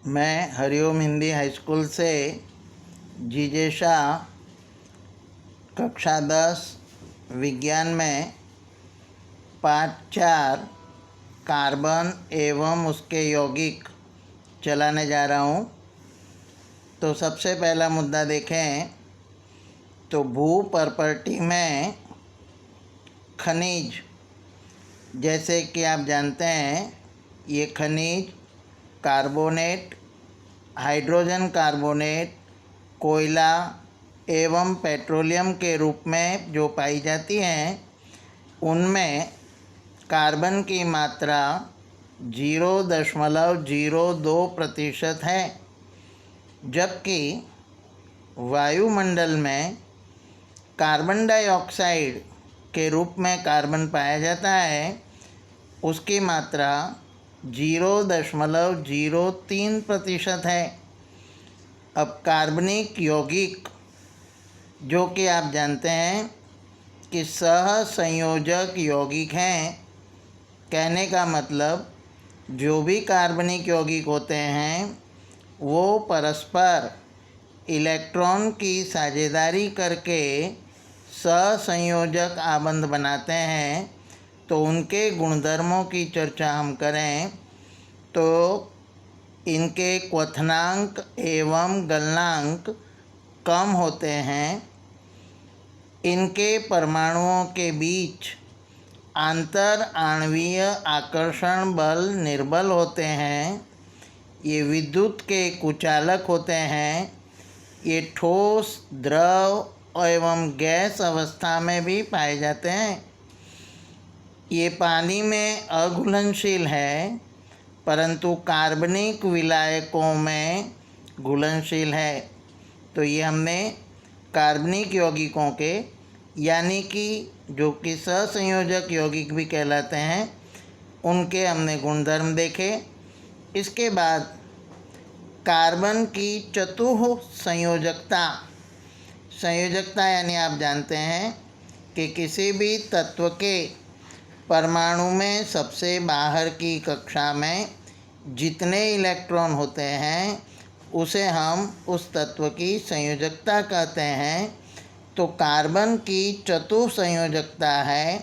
मैं Hariom Hindi high school से जीजे शाह कक्षा 10 विज्ञान में पाठ 4 कार्बन एवं उसके यौगिक चलाने जा रहा हूँ। तो सबसे पहला मुद्दा देखें तो भू प्रॉपर्टी में खनिज, जैसे कि आप जानते हैं ये खनिज कार्बोनेट, हाइड्रोजन कार्बोनेट, कोयला एवं पेट्रोलियम के रूप में जो पाई जाती हैं उनमें कार्बन की मात्रा 0.02% है, जबकि वायुमंडल में कार्बन डाइऑक्साइड के रूप में कार्बन पाया जाता है, उसकी मात्रा 0.03% है। अब कार्बनिक यौगिक, जो कि आप जानते हैं कि सहसंयोजक यौगिक हैं, कहने का मतलब जो भी कार्बनिक यौगिक होते हैं वो परस्पर इलेक्ट्रॉन की साझेदारी करके सहसंयोजक आबंध बनाते हैं। तो उनके गुणधर्मों की चर्चा हम करें तो इनके क्वथनांक एवं गलनांक कम होते हैं, इनके परमाणुओं के बीच आंतर आणवीय आकर्षण बल निर्बल होते हैं, ये विद्युत के कुचालक होते हैं, ये ठोस, द्रव एवं गैस अवस्था में भी पाए जाते हैं। ये पानी में अघुलनशील है, परंतु कार्बनिक विलायकों में घुलनशील है। तो ये हमने कार्बनिक यौगिकों के, यानी कि जो कि सहसंयोजक यौगिक भी कहलाते हैं, उनके हमने गुणधर्म देखे। इसके बाद कार्बन की चतुः संयोजकता यानी आप जानते हैं कि किसी भी तत्व के परमाणु में सबसे बाहर की कक्षा में जितने इलेक्ट्रॉन होते हैं उसे हम उस तत्व की संयोजकता कहते हैं। तो कार्बन की चतुःसंयोजकता है,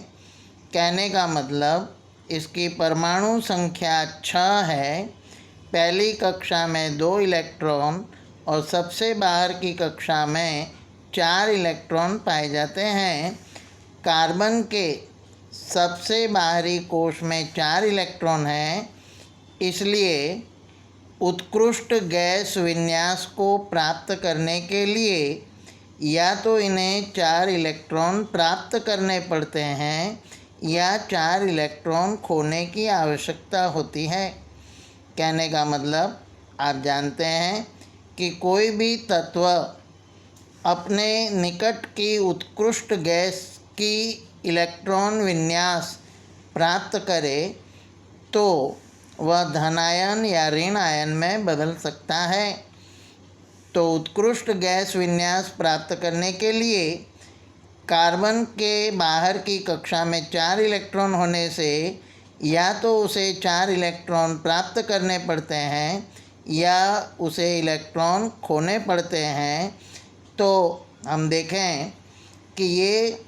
कहने का मतलब इसकी परमाणु संख्या 6 है, पहली कक्षा में 2 इलेक्ट्रॉन और सबसे बाहर की कक्षा में 4 इलेक्ट्रॉन पाए जाते हैं। कार्बन के सबसे बाहरी कोश में 4 इलेक्ट्रॉन हैं, इसलिए उत्कृष्ट गैस विन्यास को प्राप्त करने के लिए या तो इन्हें 4 इलेक्ट्रॉन प्राप्त करने पड़ते हैं या 4 इलेक्ट्रॉन खोने की आवश्यकता होती है। कहने का मतलब आप जानते हैं कि कोई भी तत्व अपने निकट की उत्कृष्ट गैस की इलेक्ट्रॉन विन्यास प्राप्त करे तो वह धनायन या ऋण आयन में बदल सकता है। तो उत्कृष्ट गैस विन्यास प्राप्त करने के लिए कार्बन के बाहर की कक्षा में 4 इलेक्ट्रॉन होने से या तो उसे 4 इलेक्ट्रॉन प्राप्त करने पड़ते हैं या उसे इलेक्ट्रॉन खोने पड़ते हैं। तो हम देखें कि ये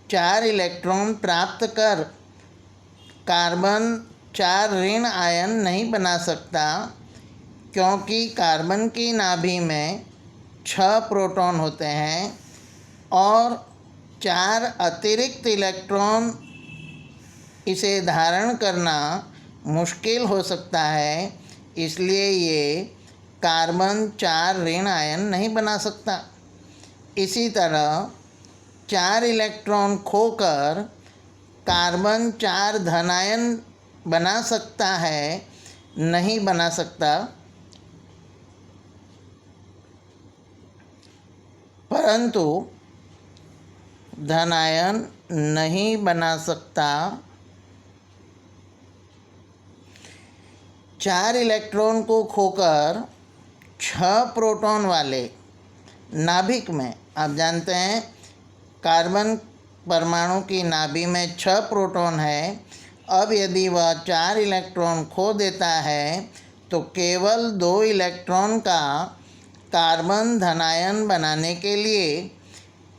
4 इलेक्ट्रॉन प्राप्त कर कार्बन 4 ऋण आयन नहीं बना सकता, क्योंकि कार्बन की नाभि में 6 प्रोटॉन होते हैं और 4 अतिरिक्त इलेक्ट्रॉन इसे धारण करना मुश्किल हो सकता है, इसलिए ये कार्बन 4 ऋण आयन नहीं बना सकता। इसी तरह 4 इलेक्ट्रॉन खोकर कार्बन 4 धनायन बना सकता है, नहीं बना सकता। परंतु धनायन नहीं बना सकता। 4 इलेक्ट्रॉन को खोकर 6 प्रोटॉन वाले नाभिक में, आप जानते हैं कार्बन परमाणु की नाभि में 6 प्रोटॉन है। अब यदि वह 4 इलेक्ट्रॉन खो देता है तो केवल 2 इलेक्ट्रॉन का कार्बन धनायन बनाने के लिए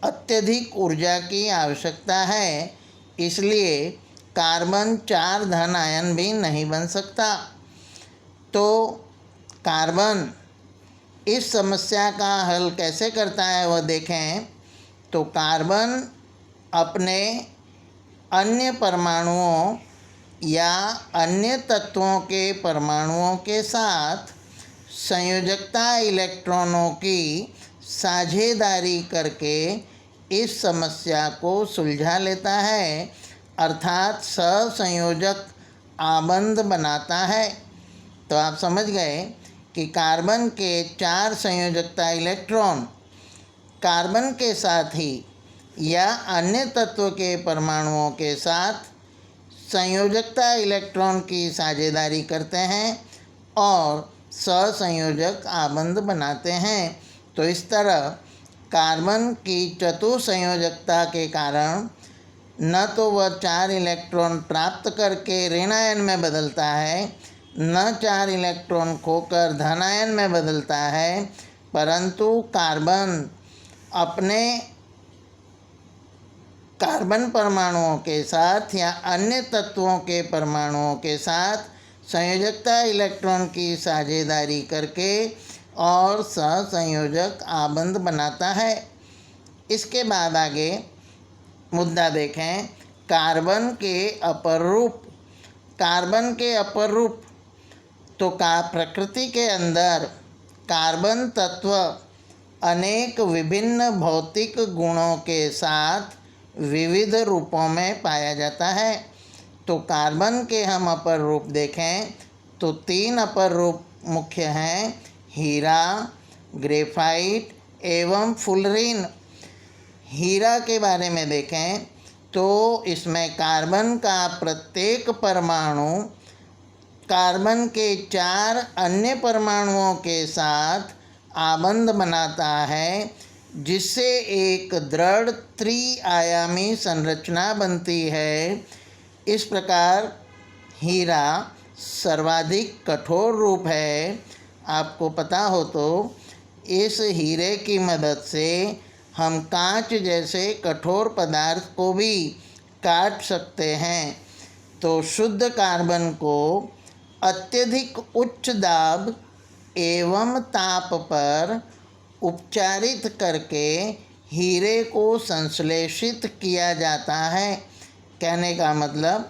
अत्यधिक ऊर्जा की आवश्यकता है, इसलिए कार्बन 4 धन आयन भी नहीं बन सकता। तो कार्बन इस समस्या का हल कैसे करता है वह देखें। तो कार्बन अपने अन्य परमाणुओं या अन्य तत्वों के परमाणुओं के साथ संयोजकता इलेक्ट्रॉनों की साझेदारी करके इस समस्या को सुलझा लेता है, अर्थात सहसंयोजक आबंध बनाता है। तो आप समझ गए कि कार्बन के 4 संयोजकता इलेक्ट्रॉन कार्बन के साथ ही या अन्य तत्व के परमाणुओं के साथ संयोजकता इलेक्ट्रॉन की साझेदारी करते हैं और सहसंयोजक आबंध बनाते हैं। तो इस तरह कार्बन की चतुसंयोजकता के कारण न तो वह 4 इलेक्ट्रॉन प्राप्त करके ऋणायन में बदलता है, न 4 इलेक्ट्रॉन खोकर धनायन में बदलता है, परंतु कार्बन अपने कार्बन परमाणुओं के साथ या अन्य तत्वों के परमाणुओं के साथ संयोजकता इलेक्ट्रॉन की साझेदारी करके और सहसंयोजक आबंध बनाता है। इसके बाद आगे मुद्दा देखें, कार्बन के अपर रूप। कार्बन के अपर रूप तो प्रकृति के अंदर कार्बन तत्व अनेक विभिन्न भौतिक गुणों के साथ विविध रूपों में पाया जाता है। तो कार्बन के हम अपर रूप देखें तो 3 अपर रूप मुख्य हैं, हीरा, ग्रेफाइट एवं फुलरीन। हीरा के बारे में देखें तो इसमें कार्बन का प्रत्येक परमाणु कार्बन के 4 अन्य परमाणुओं के साथ आबंध बनाता है, जिससे एक दृढ़ त्रिआयामी संरचना बनती है। इस प्रकार हीरा सर्वाधिक कठोर रूप है। आपको पता हो तो इस हीरे की मदद से हम कांच जैसे कठोर पदार्थ को भी काट सकते हैं। तो शुद्ध कार्बन को अत्यधिक उच्च दाब एवं ताप पर उपचारित करके हीरे को संश्लेषित किया जाता है। कहने का मतलब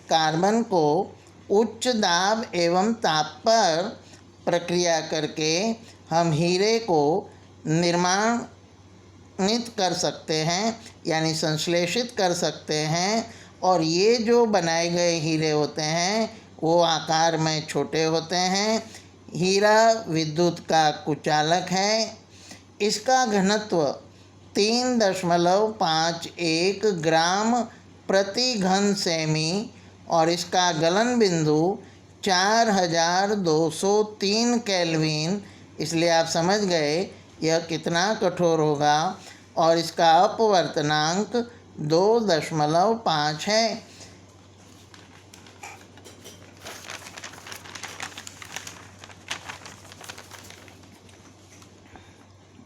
कार्बन को उच्च दाब एवं ताप पर प्रक्रिया करके हम हीरे को निर्माणित कर सकते हैं, यानी संश्लेषित कर सकते हैं। और ये जो बनाए गए हीरे होते हैं वो आकार में छोटे होते हैं। हीरा विद्युत का कुचालक है। इसका घनत्व 3.51 ग्राम प्रति घन सेमी और इसका गलन बिंदु 4203 केल्विन। इसलिए आप समझ गए यह कितना कठोर होगा। और इसका अपवर्तनांक 2.5 है।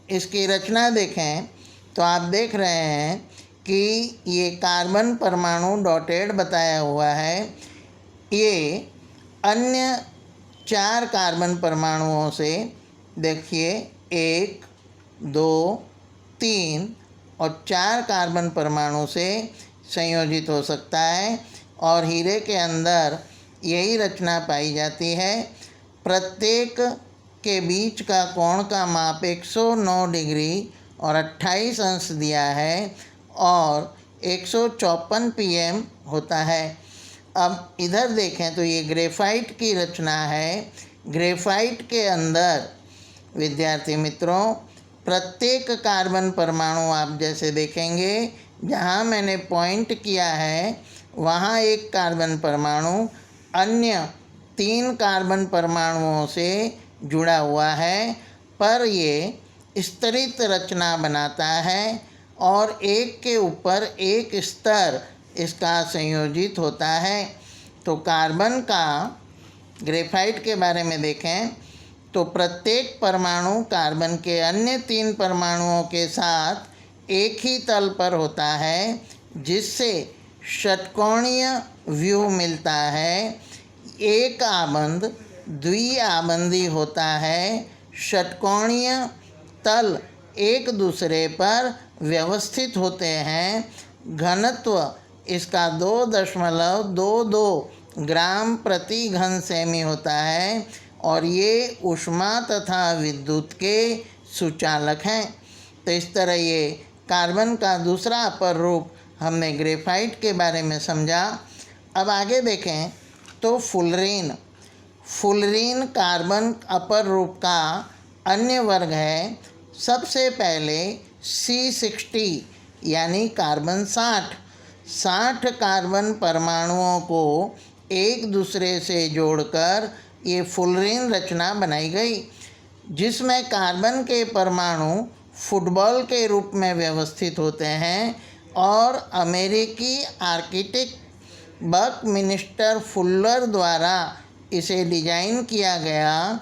इसकी रचना देखें तो आप देख रहे हैं कि ये कार्बन परमाणु डॉटेड बताया हुआ है। ये अन्य 4 कार्बन परमाणुओं से देखिए 1, 2, 3 और 4 कार्बन परमाणु से संयोजित हो सकता है। और हीरे के अंदर यही रचना पाई जाती है। प्रत्येक के बीच का कोण का माप 109 डिग्री और 28 अंश दिया है और 154 pm होता है। अब इधर देखें तो ये ग्रेफाइट की रचना है। ग्रेफाइट के अंदर विद्यार्थी मित्रों प्रत्येक कार्बन परमाणु आप जैसे देखेंगे जहाँ मैंने पॉइंट किया है वहाँ एक कार्बन परमाणु अन्य 3 कार्बन परमाणुओं से जुड़ा हुआ है, पर ये स्तरित रचना बनाता है और एक के ऊपर एक स्तर इसका संयोजित होता है। तो कार्बन का ग्रेफाइट के बारे में देखें तो प्रत्येक परमाणु कार्बन के अन्य 3 परमाणुओं के साथ एक ही तल पर होता है, जिससे षटकोणीय व्यू मिलता है। एक आबंध द्विआबंधी होता है। षटकोणीय तल एक दूसरे पर व्यवस्थित होते हैं। घनत्व इसका 2.22 ग्राम प्रति घन सेमी होता है और ये ऊष्मा तथा विद्युत के सुचालक हैं। तो इस तरह ये कार्बन का दूसरा अपर रूप हमने ग्रेफाइट के बारे में समझा। अब आगे देखें तो फुलरीन कार्बन अपर रूप का अन्य वर्ग है। सबसे पहले C60 यानी कार्बन 60 कार्बन परमाणुओं को एक दूसरे से जोड़कर ये फुलरीन रचना बनाई गई, जिसमें कार्बन के परमाणु फुटबॉल के रूप में व्यवस्थित होते हैं और अमेरिकी आर्किटेक्ट बकमिंस्टर फुलर द्वारा इसे डिजाइन किया गया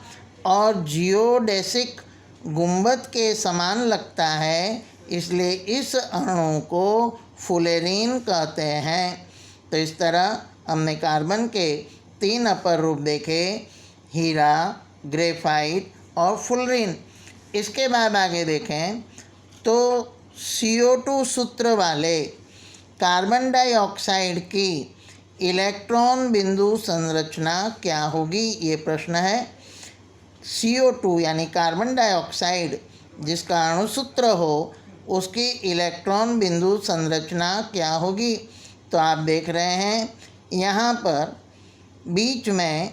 और जियोडेसिक गुंबद के समान लगता है, इसलिए इस अणु को फुलेरीन कहते हैं। तो इस तरह हमने कार्बन के 3 अपर रूप देखे, हीरा, ग्रेफाइट और फुलरीन। इसके बाद आगे देखें तो CO2 सूत्र वाले कार्बन डाइऑक्साइड की इलेक्ट्रॉन बिंदु संरचना क्या होगी, ये प्रश्न है। CO2 यानी कार्बन डाइऑक्साइड जिसका अणुसूत्र हो, उसकी इलेक्ट्रॉन बिंदु संरचना क्या होगी। तो आप देख रहे हैं यहाँ पर बीच में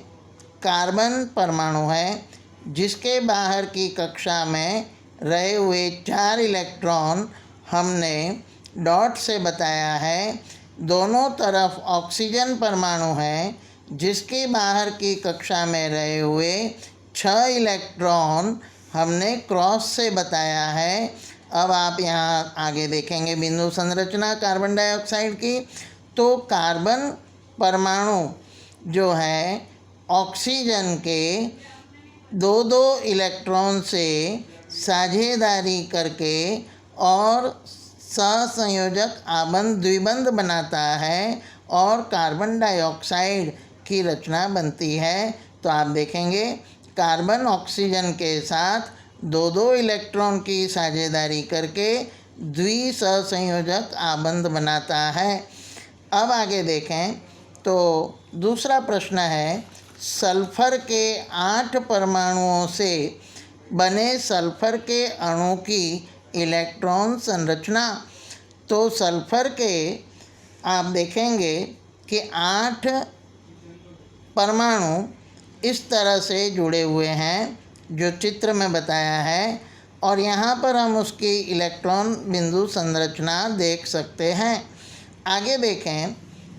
कार्बन परमाणु है, जिसके बाहर की कक्षा में रहे हुए 4 इलेक्ट्रॉन हमने डॉट से बताया है। दोनों तरफ ऑक्सीजन परमाणु है, जिसके बाहर की कक्षा में रहे हुए 6 इलेक्ट्रॉन हमने क्रॉस से बताया है। अब आप यहाँ आगे देखेंगे बिंदु संरचना कार्बन डाइऑक्साइड की। तो कार्बन परमाणु जो है ऑक्सीजन के 2 इलेक्ट्रॉन से साझेदारी करके और सहसंयोजक आबंध द्विबंध बनाता है और कार्बन डाइऑक्साइड की रचना बनती है। तो आप देखेंगे कार्बन ऑक्सीजन के साथ 2 इलेक्ट्रॉन की साझेदारी करके द्विसहसंयोजक आबंध बनाता है। अब आगे देखें तो दूसरा प्रश्न है, सल्फर के 8 परमाणुओं से बने सल्फर के अणु की इलेक्ट्रॉन संरचना। तो सल्फर के आप देखेंगे कि 8 परमाणु इस तरह से जुड़े हुए हैं जो चित्र में बताया है, और यहाँ पर हम उसकी इलेक्ट्रॉन बिंदु संरचना देख सकते हैं। आगे देखें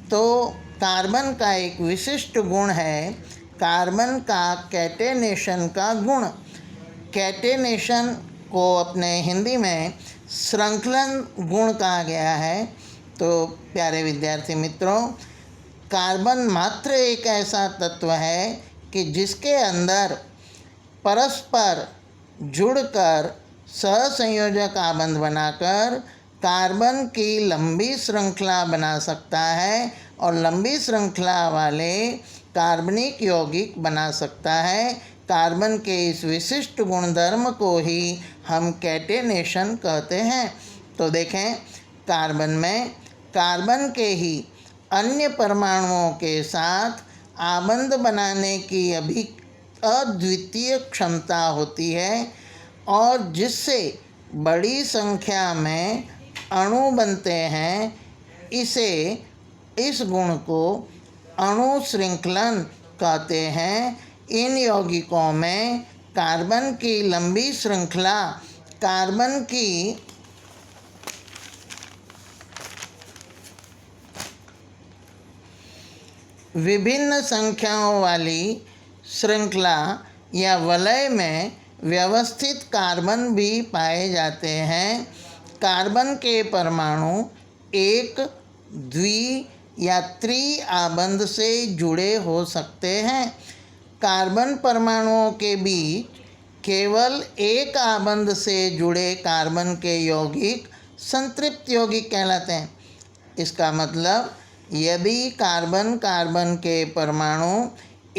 तो कार्बन का एक विशिष्ट गुण है कार्बन का कैटेनेशन का गुण। कैटेनेशन को अपने हिंदी में श्रृंखलन गुण कहा गया है। तो प्यारे विद्यार्थी मित्रों, कार्बन मात्र एक ऐसा तत्व है कि जिसके अंदर परस्पर जुड़कर सहसंयोजक आबंध बनाकर कार्बन की लंबी श्रृंखला बना सकता है और लंबी श्रृंखला वाले कार्बनिक यौगिक बना सकता है। कार्बन के इस विशिष्ट गुणधर्म को ही हम कैटेनेशन कहते हैं। तो देखें कार्बन में कार्बन के ही अन्य परमाणुओं के साथ आबंध बनाने की अद्वितीय क्षमता होती है और जिससे बड़ी संख्या में अणु बनते हैं। इस गुण को अणु श्रृंखलन कहते हैं। इन यौगिकों में कार्बन की लंबी श्रृंखला कार्बन की विभिन्न संख्याओं वाली श्रृंखला या वलय में व्यवस्थित कार्बन भी पाए जाते हैं। कार्बन के परमाणु एक, द्वि या त्रि आबंध से जुड़े हो सकते हैं। कार्बन परमाणुओं के बीच केवल एक आबंध से जुड़े कार्बन के यौगिक संतृप्त यौगिक कहलाते हैं। इसका मतलब यदि कार्बन कार्बन के परमाणु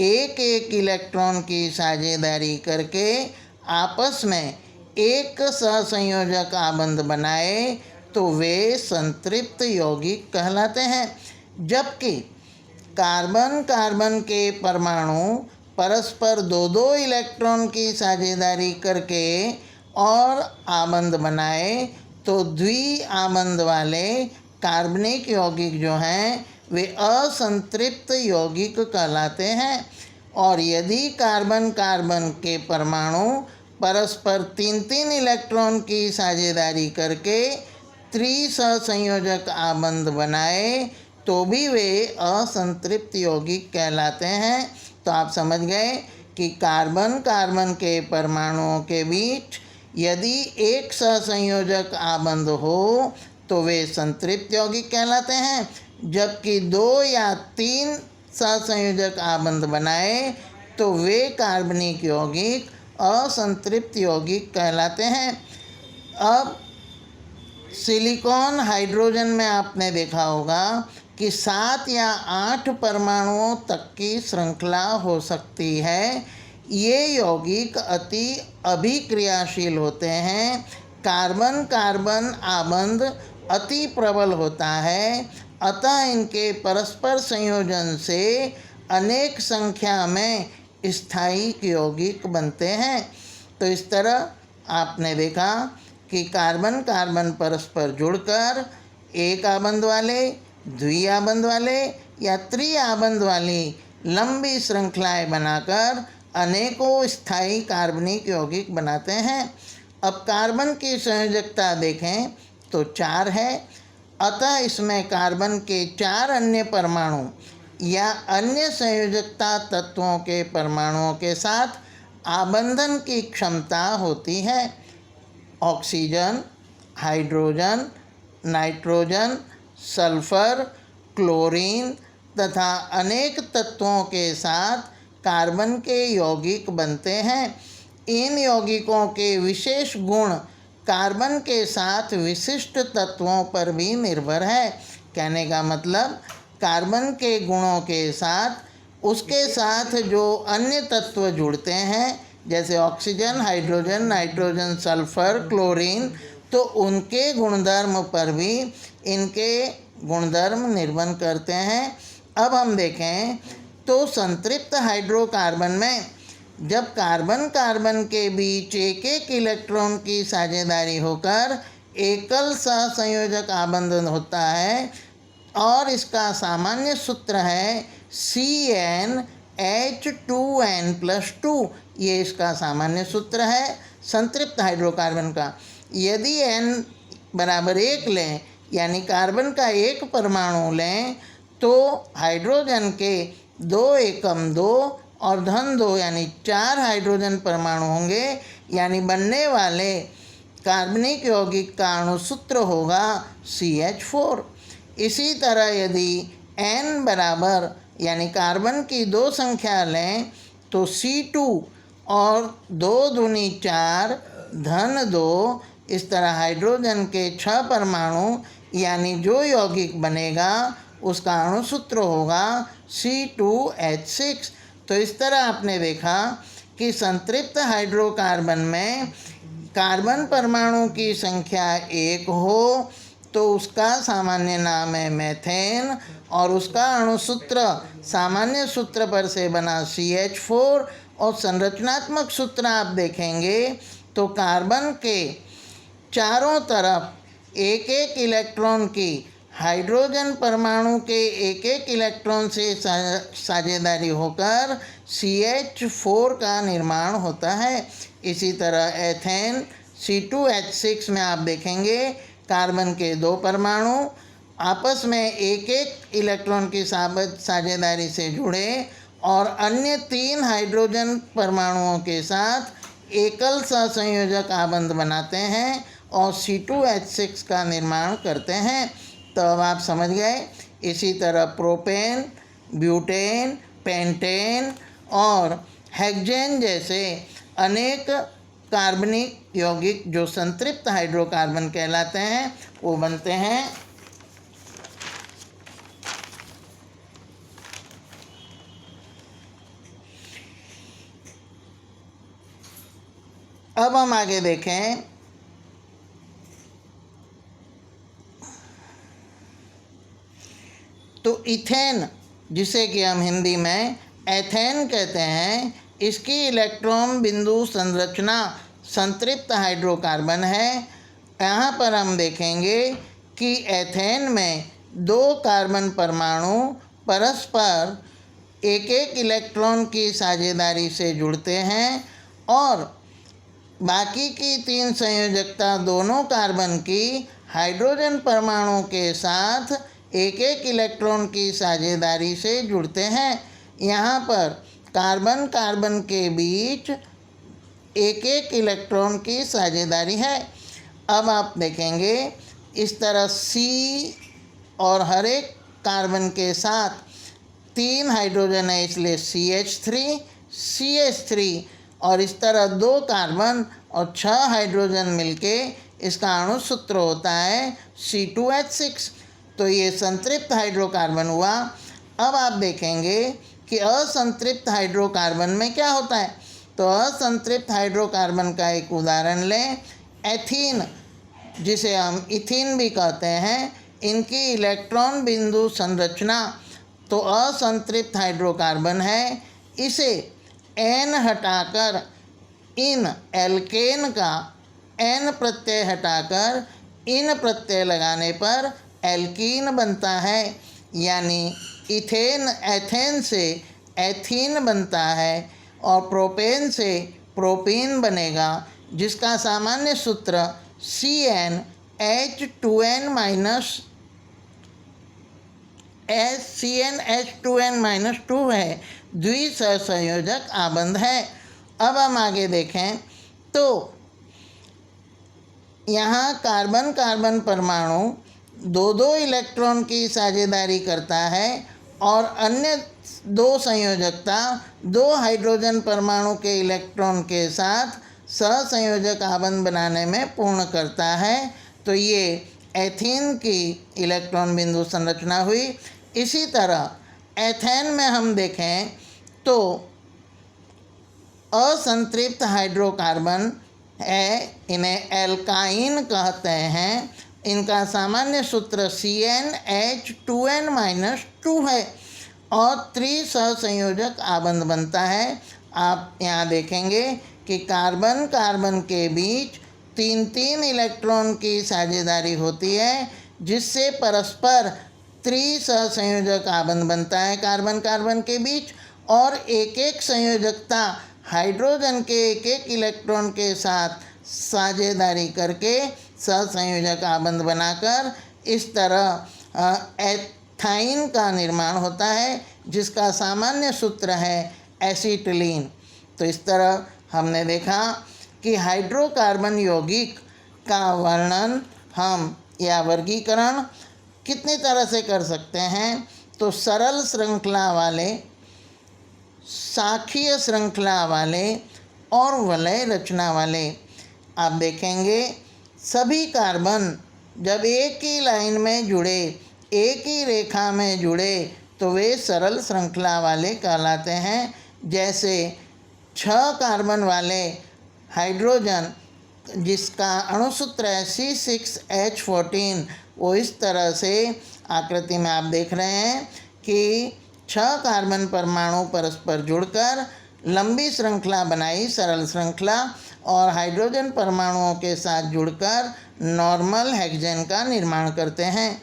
एक एक इलेक्ट्रॉन की साझेदारी करके आपस में एक सहसंयोजक आबंध बनाए तो वे संतृप्त यौगिक कहलाते हैं। जबकि कार्बन कार्बन के परमाणु परस्पर दो दो इलेक्ट्रॉन की साझेदारी करके और आबंध बनाए तो द्वि आबंध वाले कार्बनिक यौगिक जो हैं वे असंतृप्त यौगिक कहलाते हैं। और यदि कार्बन कार्बन के परमाणु परस्पर तीन तीन इलेक्ट्रॉन की साझेदारी करके त्रिसहसंयोजक आबंध बनाए तो भी वे असंतृप्त यौगिक कहलाते हैं। तो आप समझ गए कि कार्बन कार्बन के परमाणुओं के बीच यदि एक सहसंयोजक आबंध हो तो वे संतृप्त यौगिक कहलाते हैं, जबकि दो या तीन सहसंयोजक आबंध बनाए तो वे कार्बनिक यौगिक असंतृप्त यौगिक कहलाते हैं। अब सिलिकॉन हाइड्रोजन में आपने देखा होगा कि 7 या 8 परमाणुओं तक की श्रृंखला हो सकती है। ये यौगिक अति अभिक्रियाशील होते हैं। कार्बन कार्बन आबंध अति प्रबल होता है, अतः इनके परस्पर संयोजन से अनेक संख्या में स्थायी यौगिक बनते हैं। तो इस तरह आपने देखा कि कार्बन कार्बन परस्पर जुड़कर एक आबंध वाले, द्विआबंध वाले या त्रिआबंध वाली लंबी श्रृंखलाएं बनाकर अनेकों स्थायी कार्बनिक यौगिक बनाते हैं। अब कार्बन की संयोजकता देखें तो 4 है, अतः इसमें कार्बन के 4 अन्य परमाणु या अन्य संयोजकता तत्वों के परमाणुओं के साथ आबंधन की क्षमता होती है। Oxygen, hydrogen, nitrogen, sulphur, chlorine तथा अनेक तत्वों के साथ कार्बन के यौगिक बनते हैं। इन यौगिकों के विशेष गुण कार्बन के साथ विशिष्ट तत्वों पर भी निर्भर है। कहने का मतलब कार्बन के गुणों के साथ उसके साथ जो अन्य तत्व जुड़ते हैं जैसे oxygen, hydrogen, nitrogen, sulphur, chlorine, तो उनके गुणधर्म पर भी इनके गुणधर्म निर्भर करते हैं। अब हम देखें तो संतृप्त हाइड्रोकार्बन में जब कार्बन कार्बन के बीच एक एक इलेक्ट्रॉन की साझेदारी होकर एकल सहसंयोजक आबंध होता है और इसका सामान्य सूत्र है CnH2n+2। ये इसका सामान्य सूत्र है संतृप्त हाइड्रोकार्बन का। यदि n बराबर 1 लें यानी कार्बन का एक परमाणु लें तो हाइड्रोजन के 2 एकम 2 और धन 2 यानी 4 हाइड्रोजन परमाणु होंगे, यानी बनने वाले कार्बनिक यौगिक का अणुसूत्र होगा CH4। इसी तरह यदि n बराबर यानी कार्बन की 2 संख्या लें तो C2 और 2 दूनी 4 धन 2, इस तरह हाइड्रोजन के 6 परमाणु यानी जो यौगिक बनेगा उसका अणुसूत्र होगा C2H6। तो इस तरह आपने देखा कि संतृप्त हाइड्रोकार्बन में कार्बन परमाणु की संख्या 1 हो तो उसका सामान्य नाम है मेथेन और उसका अणुसूत्र सामान्य सूत्र पर से बना CH4। और संरचनात्मक सूत्र आप देखेंगे तो कार्बन के चारों तरफ एक एक इलेक्ट्रॉन की हाइड्रोजन परमाणु के एक एक इलेक्ट्रॉन से साझेदारी होकर CH4 का निर्माण होता है। इसी तरह एथेन C2H6 में आप देखेंगे कार्बन के 2 परमाणु आपस में एक एक इलेक्ट्रॉन की साझेदारी से जुड़े और अन्य 3 हाइड्रोजन परमाणुओं के साथ एकल सहसंयोजक आबंध बनाते हैं और C2H6 का निर्माण करते हैं। तो अब आप समझ गए। इसी तरह प्रोपेन, ब्यूटेन, पेंटेन और हेक्सेन जैसे अनेक कार्बनिक यौगिक जो संतृप्त हाइड्रोकार्बन कहलाते हैं वो बनते हैं। अब हम आगे देखें तो इथेन, जिसे कि हम हिंदी में एथेन कहते हैं, इसकी इलेक्ट्रॉन बिंदु संरचना संतृप्त हाइड्रोकार्बन है। यहाँ पर हम देखेंगे कि एथेन में 2 कार्बन परमाणु परस्पर एक एक इलेक्ट्रॉन की साझेदारी से जुड़ते हैं और बाकी की 3 संयोजकता दोनों कार्बन की हाइड्रोजन परमाणु के साथ एक एक इलेक्ट्रॉन की साझेदारी से जुड़ते हैं। यहाँ पर कार्बन कार्बन के बीच एक एक इलेक्ट्रॉन की साझेदारी है। अब आप देखेंगे इस तरह C और हर एक कार्बन के साथ 3 हाइड्रोजन है, इसलिए CH3 CH3 और इस तरह 2 कार्बन और 6 हाइड्रोजन मिलके इसका अणु सूत्र होता है C2H6। तो ये संतृप्त हाइड्रोकार्बन हुआ। अब आप देखेंगे कि असंतृप्त हाइड्रोकार्बन में क्या होता है। तो असंतृप्त हाइड्रोकार्बन का एक उदाहरण लें, एथीन, जिसे हम इथीन भी कहते हैं। इनकी इलेक्ट्रॉन बिंदु संरचना तो असंतृप्त हाइड्रोकार्बन है। इसे N हटाकर इन एल्केन का N प्रत्यय हटाकर इन प्रत्यय लगाने पर एल्कीन बनता है, यानी इथेन एथेन से एथीन बनता है और प्रोपेन से प्रोपीन बनेगा, जिसका सामान्य सूत्र CnH2n-2 है। द्विसहसंयोजक आबंध है। अब हम आगे देखें तो यहाँ कार्बन कार्बन परमाणु 2 इलेक्ट्रॉन की साझेदारी करता है और अन्य 2 संयोजकता 2 हाइड्रोजन परमाणु के इलेक्ट्रॉन के साथ सहसंयोजक आबंध बनाने में पूर्ण करता है। तो ये एथीन की इलेक्ट्रॉन बिंदु संरचना हुई। इसी तरह एथेन में हम देखें तो असंतृप्त हाइड्रोकार्बन है, इन्हें एल्काइन कहते हैं। इनका सामान्य सूत्र CnH2n-2 है और त्रिसहसंयोजक आबंध बनता है। आप यहाँ देखेंगे कि कार्बन कार्बन के बीच 3 इलेक्ट्रॉन की साझेदारी होती है, जिससे परस्पर त्रिसहसंयोजक आबंध बनता है कार्बन कार्बन के बीच और एक एक संयोजकता हाइड्रोजन के एक एक इलेक्ट्रॉन के साथ साझेदारी करके सहसंयोजक आबंध बनाकर इस तरह एथाइन का निर्माण होता है, जिसका सामान्य सूत्र है एसीटिलीन। तो इस तरह हमने देखा कि हाइड्रोकार्बन यौगिक का वर्णन हम या वर्गीकरण कितनी तरह से कर सकते हैं। तो सरल श्रृंखला वाले, शाखीय श्रृंखला वाले और वलय रचना वाले। आप देखेंगे सभी कार्बन जब एक ही लाइन में जुड़े, एक ही रेखा में जुड़े तो वे सरल श्रृंखला वाले कहलाते हैं। जैसे 6 कार्बन वाले हाइड्रोजन जिसका अणुसूत्र है C6H14, वो इस तरह से आकृति में आप देख रहे हैं कि 6 कार्बन परमाणु परस्पर जुड़कर लंबी श्रृंखला बनाई, सरल श्रृंखला, और हाइड्रोजन परमाणुओं के साथ जुड़कर नॉर्मल हेक्सेन का निर्माण करते हैं।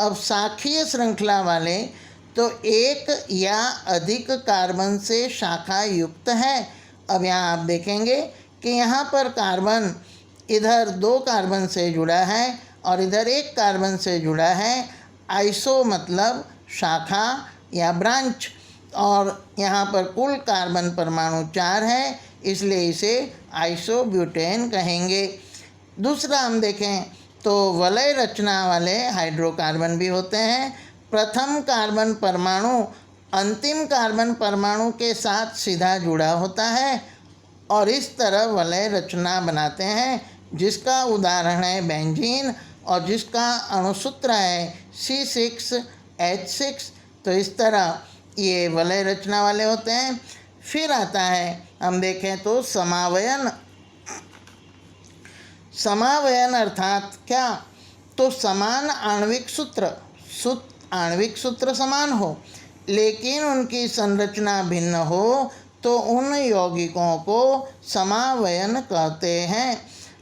अब शाखीय श्रृंखला वाले तो एक या अधिक कार्बन से शाखा युक्त है। अब यहाँ आप देखेंगे कि यहाँ पर कार्बन इधर 2 कार्बन से जुड़ा है और इधर 1 कार्बन से जुड़ा है। आइसो मतलब शाखा या ब्रांच, और यहाँ पर कुल कार्बन परमाणु 4 है, इसलिए इसे आइसोब्यूटेन कहेंगे। दूसरा हम देखें तो वलय रचना वाले हाइड्रोकार्बन भी होते हैं। प्रथम कार्बन परमाणु अंतिम कार्बन परमाणु के साथ सीधा जुड़ा होता है और इस तरह वलय रचना बनाते हैं, जिसका उदाहरण है बेंजीन और जिसका अणुसूत्र है C6H6। तो इस तरह ये वलय रचना वाले होते हैं। फिर आता है, हम देखें तो समावयन। समावयन अर्थात क्या? तो समान आणविक सूत्र समान हो लेकिन उनकी संरचना भिन्न हो तो उन यौगिकों को समावयन कहते हैं।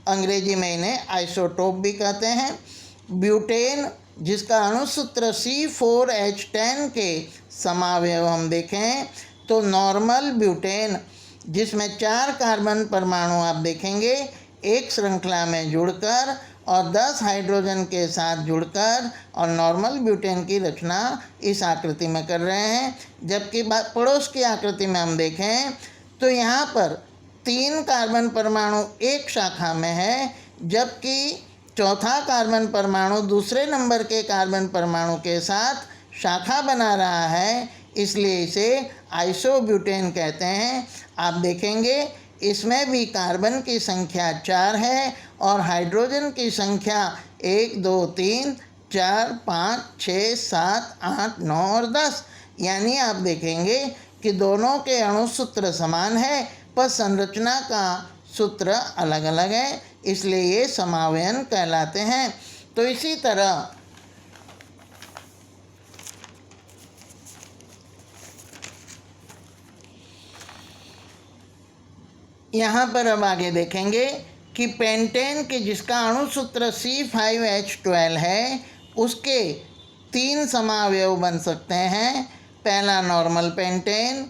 अंग्रेजी में इन्हें आइसोटोप भी कहते हैं। ब्यूटेन, जिसका अणुसूत्र C4H10 के समावयव हम देखें तो नॉर्मल ब्यूटेन, जिसमें 4 कार्बन परमाणु आप देखेंगे एक श्रृंखला में जुड़कर और 10 हाइड्रोजन के साथ जुड़कर और नॉर्मल ब्यूटेन की रचना इस आकृति में कर रहे हैं। जबकि पड़ोस की आकृति में हम देखें तो यहाँ पर 3 कार्बन परमाणु एक शाखा में है, जबकि चौथा कार्बन परमाणु दूसरे नंबर के कार्बन परमाणु के साथ शाखा बना रहा है, इसलिए इसे आइसोब्यूटेन कहते हैं। आप देखेंगे इसमें भी कार्बन की संख्या 4 है और हाइड्रोजन की संख्या 1 2 3 4 5 6 7 8 9 और 10। यानी आप देखेंगे कि दोनों के अणुसूत्र समान है पर संरचना का सूत्र अलग अलग है, इसलिए ये समावयन कहलाते हैं। तो इसी तरह यहाँ पर अब आगे देखेंगे कि पेंटेन के जिसका अणुसूत्र C5H12 है उसके 3 समावयव बन सकते हैं। पहला नॉर्मल पेंटेन,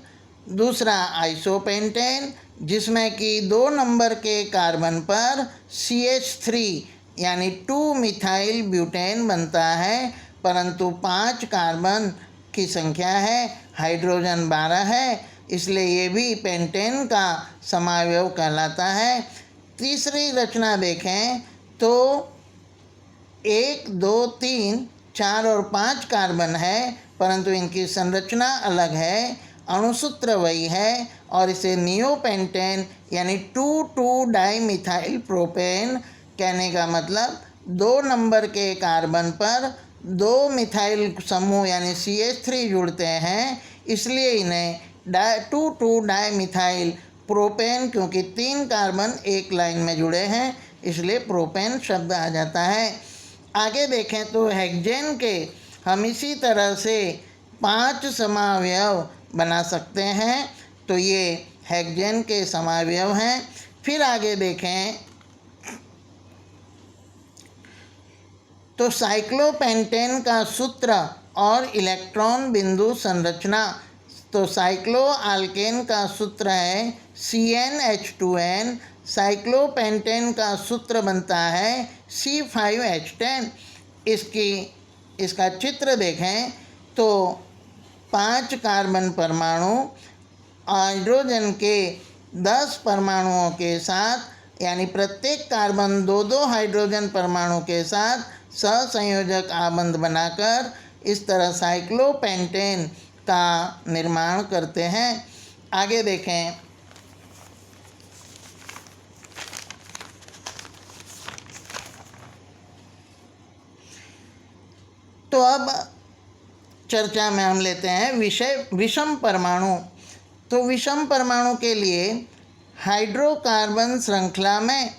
दूसरा आइसोपेंटेन जिसमें कि 2 नंबर के कार्बन पर CH3 यानी 2 मिथाइल ब्यूटेन बनता है, परंतु 5 कार्बन की संख्या है, हाइड्रोजन 12 है, इसलिए ये भी पेंटेन का समावयव कहलाता है। तीसरी रचना देखें तो 1 2 3 4 और 5 कार्बन है, परंतु इनकी संरचना अलग है, अणुसूत्र वही है और इसे नियोपेंटेन यानी 2,2 डाइमिथाइल प्रोपेन कहने का मतलब 2 नंबर के कार्बन पर 2 मिथाइल समूह यानी CH3 जुड़ते हैं, इसलिए इन्हें 2,2 डाइमिथाइल प्रोपेन, क्योंकि 3 कार्बन एक लाइन में जुड़े हैं इसलिए प्रोपेन शब्द आ जाता है। आगे देखें तो हेक्सेन के हम इसी तरह से 5 समावयव बना सकते हैं, तो ये हेक्सेन के समावयव हैं। फिर आगे देखें तो साइक्लोपेंटेन का सूत्र और इलेक्ट्रॉन बिंदु संरचना। तो साइक्लो आल्केन का सूत्र है CnH2n, साइक्लोपेंटेन का सूत्र बनता है C5H10। इसका चित्र देखें तो 5 कार्बन परमाणु हाइड्रोजन के 10 परमाणुओं के साथ यानी प्रत्येक कार्बन 2-2 हाइड्रोजन परमाणु के साथ सहसंयोजक आबंध बनाकर इस तरह साइक्लोपेंटेन का निर्माण करते हैं। आगे देखें तो अब चर्चा में हम लेते हैं विषय विषम परमाणु। तो विषम परमाणु के लिए हाइड्रोकार्बन श्रृंखला में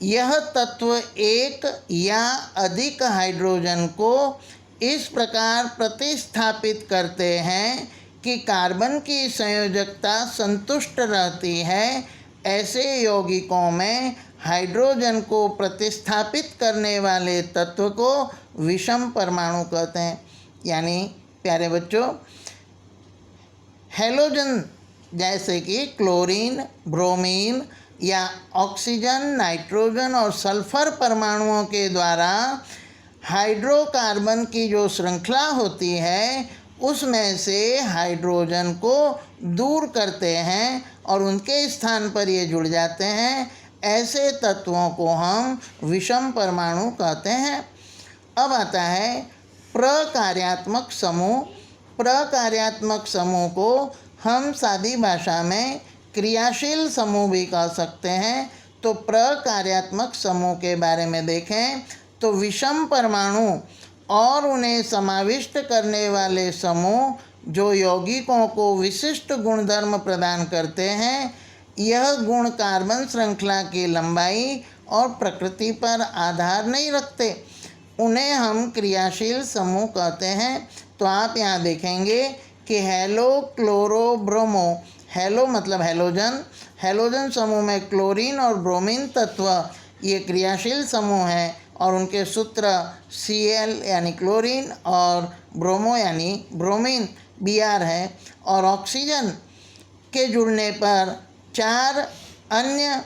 यह तत्व एक या अधिक हाइड्रोजन को इस प्रकार प्रतिस्थापित करते हैं कि कार्बन की संयोजकता संतुष्ट रहती है। ऐसे यौगिकों में हाइड्रोजन को प्रतिस्थापित करने वाले तत्व को विषम परमाणु कहते हैं। यानी प्यारे बच्चों, हैलोजन जैसे कि क्लोरीन, ब्रोमीन या ऑक्सीजन, नाइट्रोजन और सल्फर परमाणुओं के द्वारा हाइड्रोकार्बन की जो श्रृंखला होती है उसमें से हाइड्रोजन को दूर करते हैं और उनके स्थान पर ये जुड़ जाते हैं। ऐसे तत्वों को हम विषम परमाणु कहते हैं। अब आता है प्रकार्यात्मक समूह। प्रकार्यात्मक समूह को हम सादी भाषा में क्रियाशील समूह भी कह सकते हैं। तो प्रकार्यात्मक समूह के बारे में देखें तो विषम परमाणु और उन्हें समाविष्ट करने वाले समूह जो यौगिकों को विशिष्ट गुणधर्म प्रदान करते हैं, यह गुण कार्बन श्रृंखला की लंबाई और प्रकृति पर आधार नहीं रखते, उन्हें हम क्रियाशील समूह कहते हैं। तो आप यहाँ देखेंगे कि हेलो क्लोरो ब्रोमो, हेलो मतलब हेलोजन, हेलोजन समूह में क्लोरीन और ब्रोमीन तत्व ये क्रियाशील समूह हैं और उनके सूत्र Cl यानी क्लोरीन और ब्रोमो यानी ब्रोमीन Br है। और ऑक्सीजन के जुड़ने पर 4 अन्य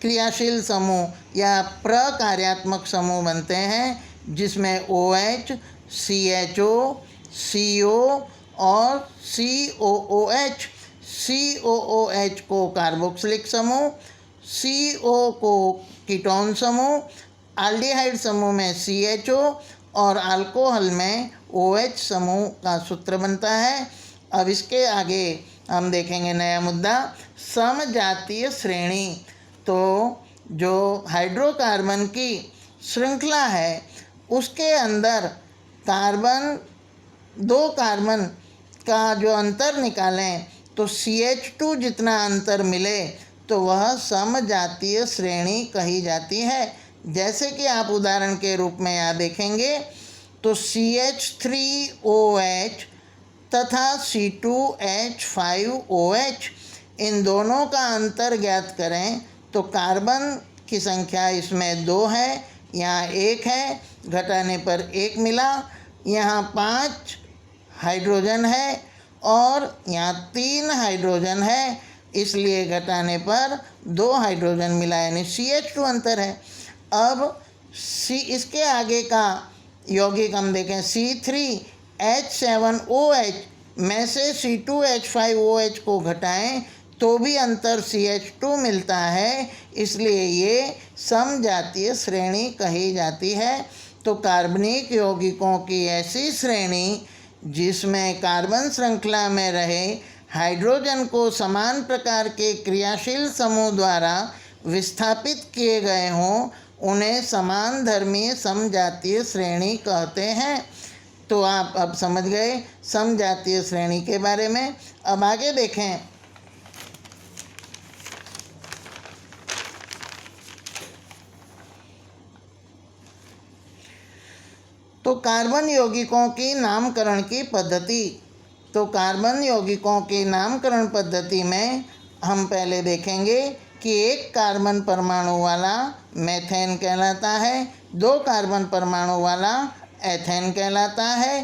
क्रियाशील समूह या प्रकार्यात्मक समूह बनते हैं, जिसमें OH, CHO, CO और COOH। COOH को कार्बोक्सिलिक समूह, CO को कीटोन समूह, एल्डिहाइड समूह में CHO और अल्कोहल में OH समूह का सूत्र बनता है। अब इसके आगे हम देखेंगे नया मुद्दा, समजातीय श्रेणी। तो जो हाइड्रोकार्बन की श्रृंखला है उसके अंदर दो कार्बन का जो अंतर निकालें तो CH2 जितना अंतर मिले तो वह समजातीय श्रेणी कही जाती है। जैसे कि आप उदाहरण के रूप में यहाँ देखेंगे तो CH3OH तथा C2H5OH, इन दोनों का अंतर ज्ञात करें तो कार्बन की संख्या इसमें 2 है, यहाँ 1 है, घटाने पर 1 मिला, यहाँ 5 हाइड्रोजन है और यहाँ 3 हाइड्रोजन है, इसलिए घटाने पर 2 हाइड्रोजन मिला यानी CH2 अंतर है। अब इसके आगे का यौगिक हम देखें C3H7OH में से C2H5OH को घटाएं तो भी अंतर CH2 मिलता है, इसलिए ये समजातीय श्रेणी कही जाती है। तो कार्बनिक यौगिकों की ऐसी श्रेणी जिसमें कार्बन श्रृंखला में रहे हाइड्रोजन को समान प्रकार के क्रियाशील समूह द्वारा विस्थापित किए गए हों, उन्हें समान धर्मीय समजातीय श्रेणी कहते हैं। तो आप अब समझ गए समजातीय श्रेणी के बारे में। अब आगे देखें तो कार्बन यौगिकों की नामकरण की पद्धति। तो कार्बन यौगिकों की नामकरण पद्धति में हम पहले देखेंगे कि 1 कार्बन परमाणु वाला मेथेन कहलाता है, 2 कार्बन परमाणु वाला एथेन कहलाता है,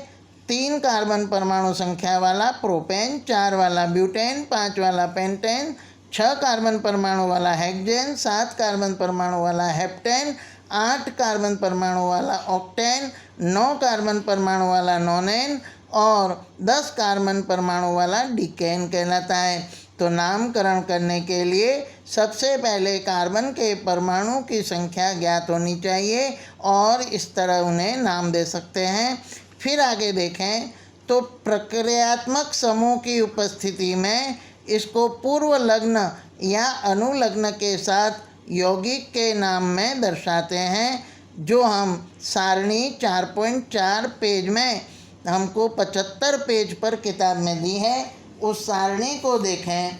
3 कार्बन परमाणु संख्या वाला प्रोपेन, 4 वाला ब्यूटेन, 5 वाला पेंटेन, 6 कार्बन परमाणु वाला हेक्सेन, 7 कार्बन परमाणु वाला हेप्टेन, 8 कार्बन परमाणु वाला ऑक्टेन, 9 कार्बन परमाणु वाला नोनेन और 10 कार्बन परमाणु वाला डिकेन कहलाता है। तो नामकरण करने के लिए सबसे पहले कार्बन के परमाणु की संख्या ज्ञात होनी चाहिए और इस तरह उन्हें नाम दे सकते हैं। फिर आगे देखें तो प्रक्रियात्मक समूह की उपस्थिति में इसको पूर्व लग्न या अनुलग्न के साथ यौगिक के नाम में दर्शाते हैं, जो हम सारणी 4.4 पेज में हमको 75 पेज पर किताब में दी है। उस सारणी को देखें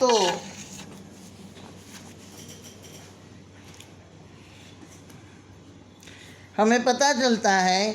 तो हमें पता चलता है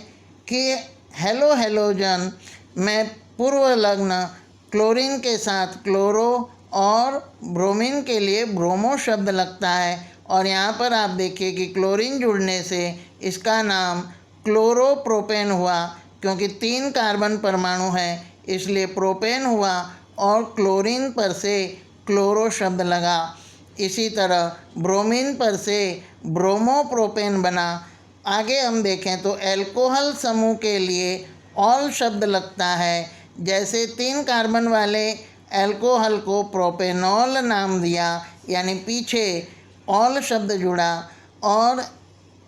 कि हेलोजन में पूर्व लग्न क्लोरीन के साथ क्लोरो और ब्रोमीन के लिए ब्रोमो शब्द लगता है। और यहाँ पर आप देखिए कि क्लोरीन जुड़ने से इसका नाम क्लोरोप्रोपेन हुआ, क्योंकि 3 कार्बन परमाणु हैं इसलिए प्रोपेन हुआ और क्लोरीन पर से क्लोरो शब्द लगा। इसी तरह ब्रोमीन पर से ब्रोमोप्रोपेन बना। आगे हम देखें तो एल्कोहल समूह के लिए ऑल शब्द लगता है। जैसे 3 कार्बन वाले एल्कोहल को प्रोपेनॉल नाम दिया, यानी पीछे ऑल शब्द जुड़ा। और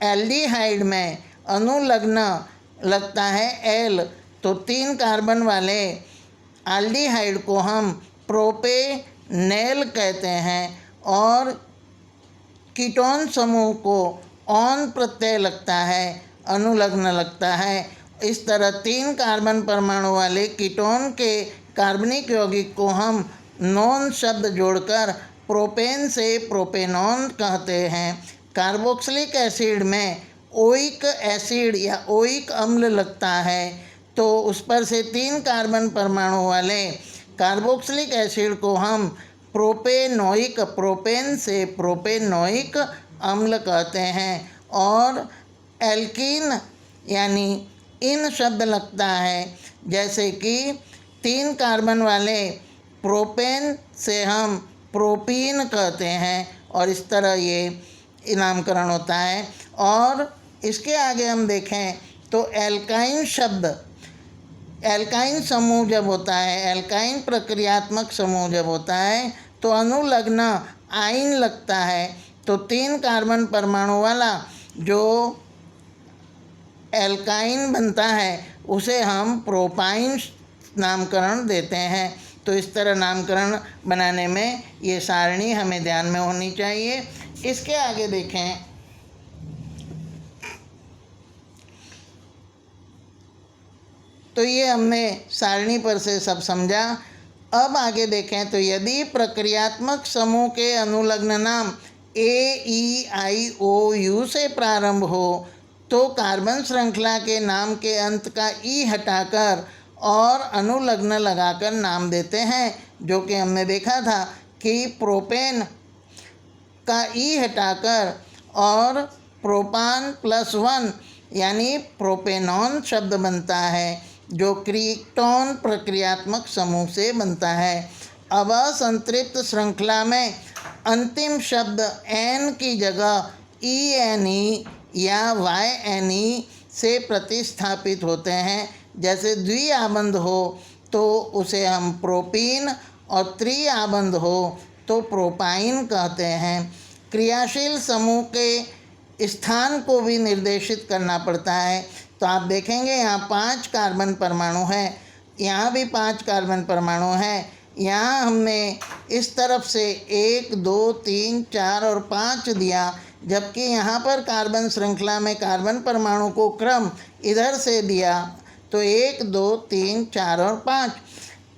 एल्डिहाइड में अनुलग्न लगता है एल, तो 3 कार्बन वाले एल्डिहाइड को हम प्रोपेनेल कहते हैं और कीटोन समूह को ऑन प्रत्यय लगता है, अनुलग्न लगता है। इस तरह 3 कार्बन परमाणु वाले कीटोन के कार्बनिक यौगिक को हम नॉन शब्द जोड़कर प्रोपेन से प्रोपेनॉन कहते हैं। कार्बोक्सिलिक एसिड में ओइक एसिड या ओइक अम्ल लगता है, तो उस पर से 3 कार्बन परमाणु वाले कार्बोक्सिलिक एसिड को हम प्रोपेनोइक, प्रोपेन से प्रोपेनोइक अम्ल कहते हैं। और एल्कीन यानी इन शब्द लगता है, जैसे कि 3 कार्बन वाले प्रोपेन से हम प्रोपीन कहते हैं और इस तरह ये नामकरण होता है। और इसके आगे हम देखें तो एल्काइन शब्द, एल्काइन समूह जब होता है, एल्काइन प्रक्रियात्मक समूह जब होता है तो अनुलग्न आइन लगता है। तो 3 कार्बन परमाणु वाला जो एल्काइन बनता है उसे हम प्रोपाइन नामकरण देते हैं। तो इस तरह नामकरण बनाने में ये सारणी हमें ध्यान में होनी चाहिए। इसके आगे देखें तो ये हमने सारणी पर से सब समझा। अब आगे देखें तो यदि प्रक्रियात्मक समूह के अनुलग्न नाम AEIOU से प्रारंभ हो तो कार्बन श्रृंखला के नाम के अंत का ई हटाकर और अनुलग्न लगाकर नाम देते हैं, जो कि हमने देखा था कि प्रोपेन का ई हटाकर और प्रोपान +1 यानी प्रोपेनॉन शब्द बनता है, जो कीटोन प्रक्रियात्मक समूह से बनता है। अब असंतृप्त श्रृंखला में अंतिम शब्द एन की जगह ENE या YNE से प्रतिस्थापित होते हैं। जैसे द्विआबंध हो तो उसे हम प्रोपीन और त्रिआबंध हो तो प्रोपाइन कहते हैं। क्रियाशील समूह के स्थान को भी निर्देशित करना पड़ता है। तो आप देखेंगे यहाँ 5 कार्बन परमाणु है, यहाँ भी 5 कार्बन परमाणु है। यहाँ हमने इस तरफ से 1 2 3 4 और 5 दिया, जबकि यहाँ पर कार्बन श्रृंखला में कार्बन परमाणु को क्रम इधर से दिया तो 1 2 3 4 और 5।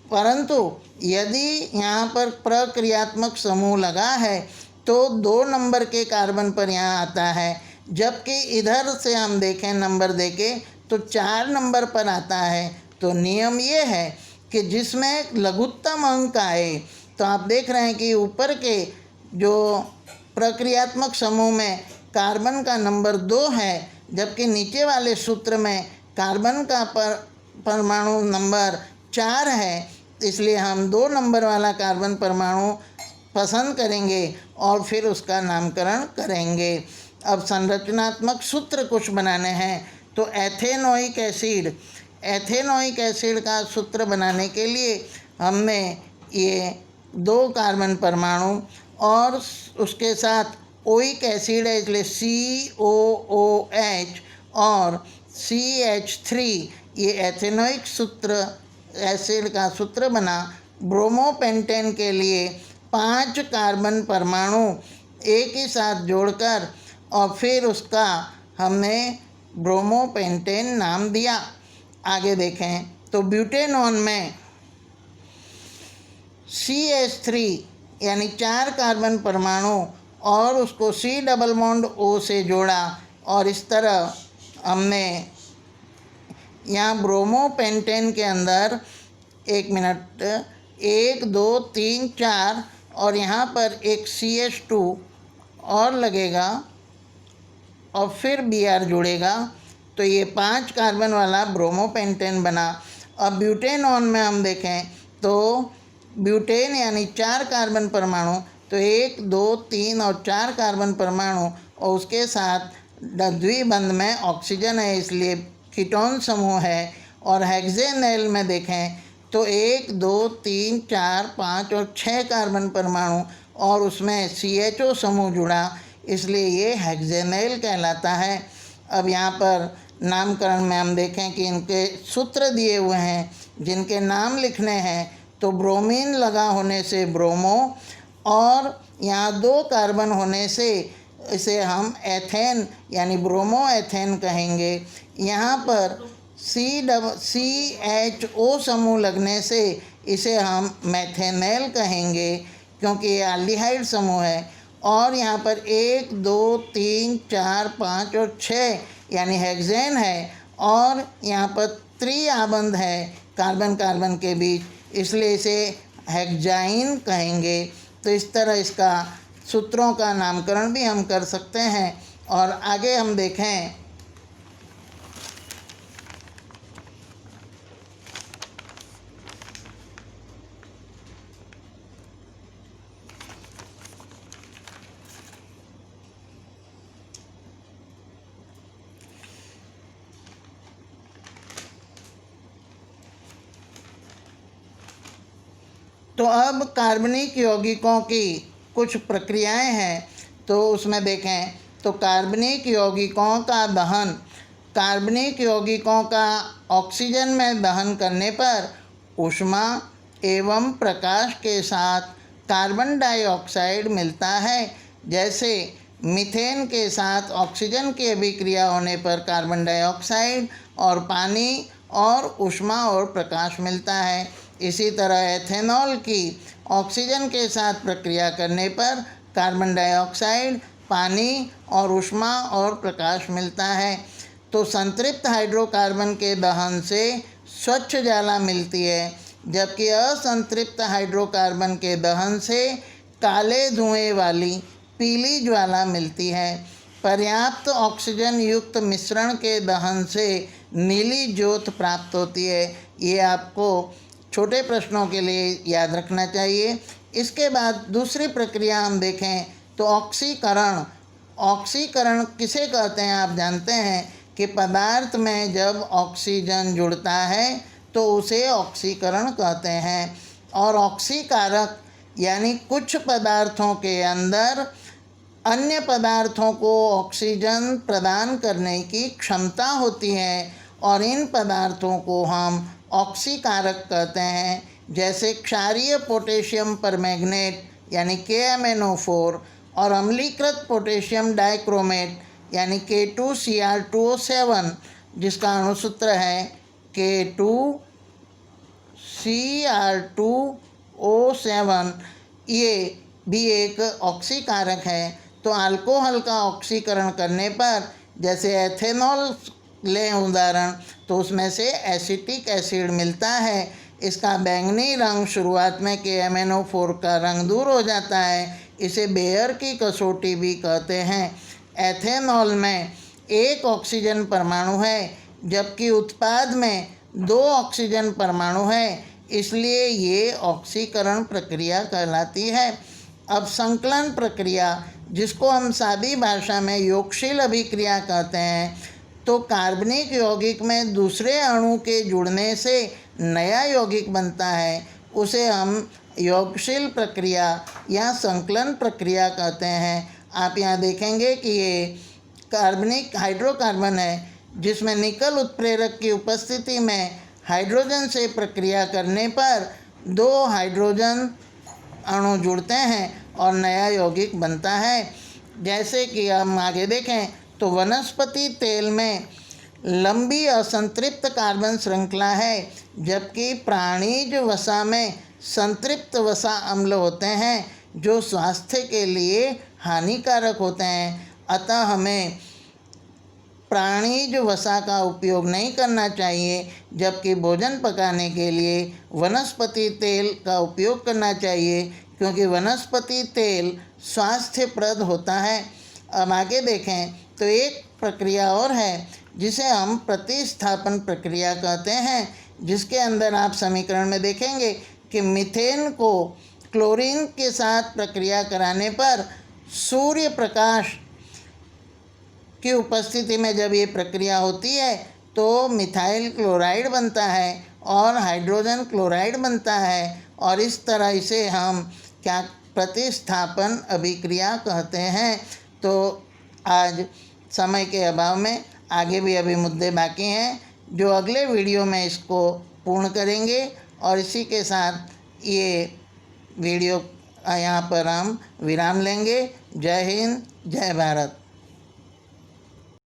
परंतु यदि यहाँ पर प्रक्रियात्मक समूह लगा है तो 2 नंबर के कार्बन पर यहाँ आता है, जबकि इधर से हम देखें नंबर देके तो 4 नंबर पर आता है। तो नियम ये है कि जिसमें लघुत्तम अंक आए, तो आप देख रहे हैं कि ऊपर के जो प्रक्रियात्मक समूह में कार्बन का नंबर 2 है, जबकि नीचे वाले सूत्र में कार्बन का परमाणु नंबर 4 है। इसलिए हम 2 नंबर वाला कार्बन परमाणु पसंद करेंगे और फिर उसका नामकरण करेंगे। अब संरचनात्मक सूत्र कुछ बनाने हैं। तो एथेनोइक एसिड, एथेनोइक एसिड का सूत्र बनाने के लिए हमने ये 2 कार्बन परमाणु और उसके साथ ओइक एसिड है, इसलिए COOH और CH3, ये एथेनोइक सूत्र एसिड का सूत्र बना। ब्रोमोपेंटेन के लिए 5 कार्बन परमाणु एक ही साथ जोड़कर और फिर उसका हमने ब्रोमोपेंटेन नाम दिया। आगे देखें तो ब्यूटेनॉन में CH3 यानी 4 कार्बन परमाणु और उसको C डबल बॉन्ड O से जोड़ा और इस तरह हमने यहाँ ब्रोमोपेंटेन के अंदर 1 मिनट 1 2 3 4 और यहाँ पर एक CH2 और लगेगा और फिर Br जुड़ेगा, तो ये 5 कार्बन वाला ब्रोमोपेंटेन बना। अब ब्यूटेनॉन में हम देखें तो ब्यूटेन यानी 4 कार्बन परमाणु, तो 1 2 3 और 4 कार्बन परमाणु और उसके साथ द्विबंध में ऑक्सीजन है, इसलिए कीटोन समूह है। और हेक्सेनेल में देखें तो 1 2 3 4 5 और 6 कार्बन परमाणु और उसमें CHO समूह जुड़ा, इसलिए ये हेक्सेनेल कहलाता है। अब यहाँ पर नामकरण में हम देखें कि इनके सूत्र दिए हुए हैं, जिनके नाम लिखने हैं, तो ब्रोमीन लगा होने से ब्रोमो, और यहाँ 2 कार्बन होने से इसे हम एथेन यानी ब्रोमो एथेन कहेंगे। यहाँ पर CHO समूह लगने से इसे हम मैथेनेल कहेंगे, क्योंकि ये एल्डिहाइड समूह है। और यहाँ पर 1 2 3 4 5 और 6 यानी हेक्सेन है, और यहाँ पर त्रिआबंध है कार्बन कार्बन के बीच, इसलिए इसे हेक्साइन कहेंगे। तो इस तरह इसका सूत्रों का नामकरण भी हम कर सकते हैं। और आगे हम देखें तो अब कार्बनिक यौगिकों की कुछ प्रक्रियाएं हैं, तो उसमें देखें तो कार्बनिक यौगिकों का दहन, कार्बनिक यौगिकों का ऑक्सीजन में दहन करने पर ऊष्मा एवं प्रकाश के साथ कार्बन डाइऑक्साइड मिलता है। जैसे मीथेन के साथ ऑक्सीजन की अभिक्रिया होने पर कार्बन डाइऑक्साइड और पानी और ऊष्मा और प्रकाश मिलता है। इसी तरह एथेनॉल की ऑक्सीजन के साथ प्रक्रिया करने पर कार्बन डाइऑक्साइड, पानी और ऊष्मा और प्रकाश मिलता है। तो संतृप्त हाइड्रोकार्बन के दहन से स्वच्छ ज्वाला मिलती है, जबकि असंतृप्त हाइड्रोकार्बन के दहन से काले धुएं वाली पीली ज्वाला मिलती है। पर्याप्त ऑक्सीजन युक्त मिश्रण के दहन से नीली ज्योत प्राप्त होती है। ये आपको छोटे प्रश्नों के लिए याद रखना चाहिए। इसके बाद दूसरी प्रक्रिया हम देखें तो ऑक्सीकरण। ऑक्सीकरण किसे कहते हैं आप जानते हैं कि पदार्थ में जब ऑक्सीजन जुड़ता है तो उसे ऑक्सीकरण कहते हैं। और ऑक्सीकारक यानी कुछ पदार्थों के अंदर अन्य पदार्थों को ऑक्सीजन प्रदान करने की क्षमता होती है, और इन पदार्थों को हम ऑक्सीकारक कहते हैं। जैसे क्षारीय पोटेशियम परमैंगनेट यानी KMnO4 और अम्लीकृत पोटेशियम डाइक्रोमेट यानी K2Cr2O7, जिसका अणुसूत्र है K2Cr2O7, ये भी एक ऑक्सीकारक है। तो अल्कोहल का ऑक्सीकरण करने पर, जैसे एथेनॉल लें उदाहरण, तो उसमें से एसिटिक एसिड मिलता है। इसका बैंगनी रंग शुरुआत में KMnO4 का रंग दूर हो जाता है। इसे बेयर की कसौटी भी कहते हैं। एथेनॉल में 1 ऑक्सीजन परमाणु है, जबकि उत्पाद में 2 ऑक्सीजन परमाणु है, इसलिए ये ऑक्सीकरण प्रक्रिया कहलाती है। अब संकलन प्रक्रिया, जिसको हम सादी भाषा में योगशील अभिक्रिया कहते हैं, तो कार्बनिक यौगिक में दूसरे अणु के जुड़ने से नया यौगिक बनता है, उसे हम योगशील प्रक्रिया या संकलन प्रक्रिया कहते हैं। आप यहाँ देखेंगे कि ये कार्बनिक हाइड्रोकार्बन है, जिसमें निकल उत्प्रेरक की उपस्थिति में हाइड्रोजन से प्रक्रिया करने पर 2 हाइड्रोजन अणु जुड़ते हैं और नया यौगिक बनता है। जैसे कि हम आगे देखें तो वनस्पति तेल में लंबी असंतृप्त कार्बन श्रृंखला है, जबकि प्राणीज वसा में संतृप्त वसा अम्ल होते हैं, जो स्वास्थ्य के लिए हानिकारक होते हैं। अतः हमें प्राणीज वसा का उपयोग नहीं करना चाहिए, जबकि भोजन पकाने के लिए वनस्पति तेल का उपयोग करना चाहिए, क्योंकि वनस्पति तेल स्वास्थ्यप्रद होता है। अब आगे देखें तो एक प्रक्रिया और है, जिसे हम प्रतिस्थापन प्रक्रिया कहते हैं, जिसके अंदर आप समीकरण में देखेंगे कि मीथेन को क्लोरीन के साथ प्रक्रिया कराने पर सूर्य प्रकाश की उपस्थिति में जब ये प्रक्रिया होती है तो मिथाइल क्लोराइड बनता है और हाइड्रोजन क्लोराइड बनता है, और इस तरह इसे हम क्या प्रतिस्थापन अभिक्रिया कहते हैं। तो आज समय के अभाव में आगे भी अभी मुद्दे बाकी हैं, जो अगले वीडियो में इसको पूर्ण करेंगे। और इसी के साथ ये वीडियो यहाँ पर हम विराम लेंगे। जय हिंद, जय भारत।